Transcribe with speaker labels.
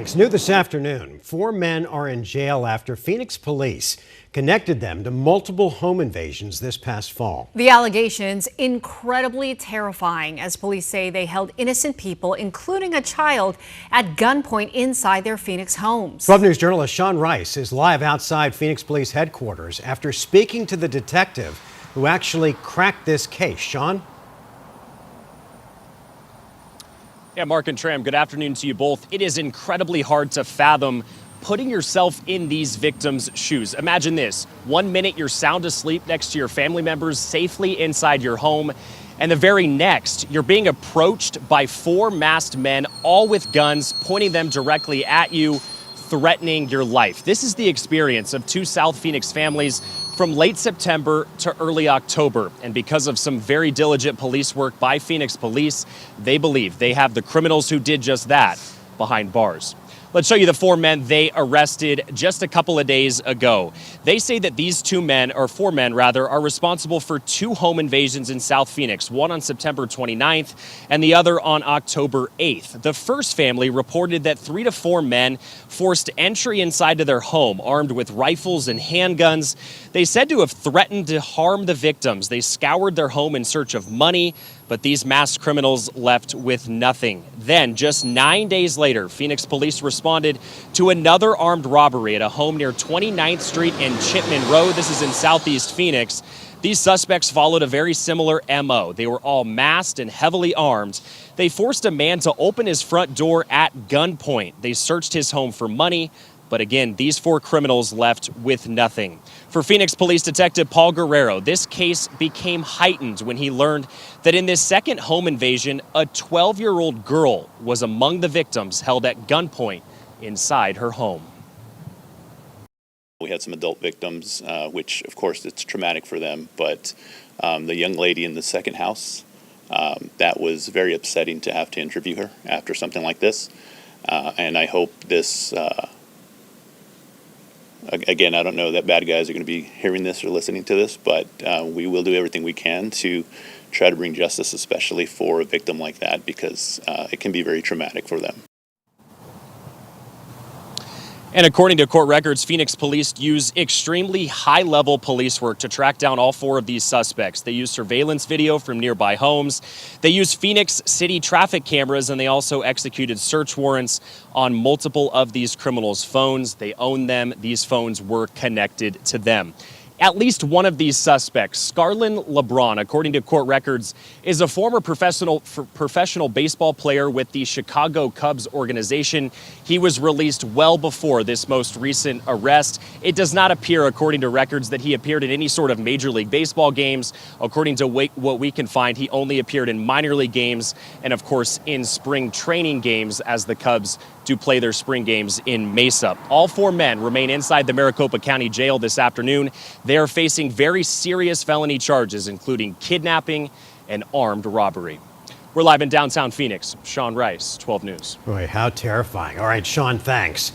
Speaker 1: It's new this afternoon. 4 men are in jail after Phoenix police connected them to multiple home invasions this past fall.
Speaker 2: The allegations incredibly terrifying as police say they held innocent people, including a child, at gunpoint inside their Phoenix homes.
Speaker 1: 12 News journalist Sean Rice is live outside Phoenix Police headquarters after speaking to the detective who actually cracked this case. Sean?
Speaker 3: Yeah, Mark and Tram, good afternoon to you both. It is incredibly hard to fathom putting yourself in these victims' shoes. Imagine this. 1 minute you're sound asleep next to your family members safely inside your home, and the very next you're being approached by 4 masked men, all with guns, pointing them directly at you, threatening your life. This is the experience of 2 South Phoenix families from late September to early October. And because of some very diligent police work by Phoenix police, they believe they have the criminals who did just that behind bars. Let's show you the 4 men they arrested just a couple of days ago. They say that these 4 men are responsible for 2 home invasions in South Phoenix, one on September 29th and the other on October 8th. The first family reported that 3 to 4 men forced entry inside to their home, armed with rifles and handguns. They said to have threatened to harm the victims. They scoured their home in search of money, but these masked criminals left with nothing. Then, just 9 days later, Phoenix police responded to another armed robbery at a home near 29th Street and Chipman Road. This is in Southeast Phoenix. These suspects followed a very similar MO. They were all masked and heavily armed. They forced a man to open his front door at gunpoint. They searched his home for money. But again, these 4 criminals left with nothing. For Phoenix Police Detective Paul Guerrero, this case became heightened when he learned that in this second home invasion, a 12-year-old girl was among the victims held at gunpoint inside her home.
Speaker 4: We had some adult victims, which of course it's traumatic for them, but the young lady in the second house, that was very upsetting to have to interview her after something like this. And I hope this... Again, I don't know that bad guys are going to be hearing this or listening to this, but we will do everything we can to try to bring justice, especially for a victim like that, because it can be very traumatic for them.
Speaker 3: And according to court records, Phoenix police use extremely high-level police work to track down all 4 of these suspects. They use surveillance video from nearby homes. They use Phoenix city traffic cameras, and they also executed search warrants on multiple of these criminals' phones. They own them. These phones were connected to them. At least one of these suspects, Scarlin LeBron, according to court records, is a former professional baseball player with the Chicago Cubs organization. He was released well before this most recent arrest. It does not appear, according to records, that he appeared in any sort of Major League Baseball games. According to what we can find, he only appeared in minor league games and, of course, in spring training games as the Cubs do play their spring games in Mesa. All 4 men remain inside the Maricopa County Jail this afternoon. They are facing very serious felony charges, including kidnapping and armed robbery. We're live in downtown Phoenix. Sean Rice, 12 News.
Speaker 1: Boy, how terrifying. All right, Sean, thanks.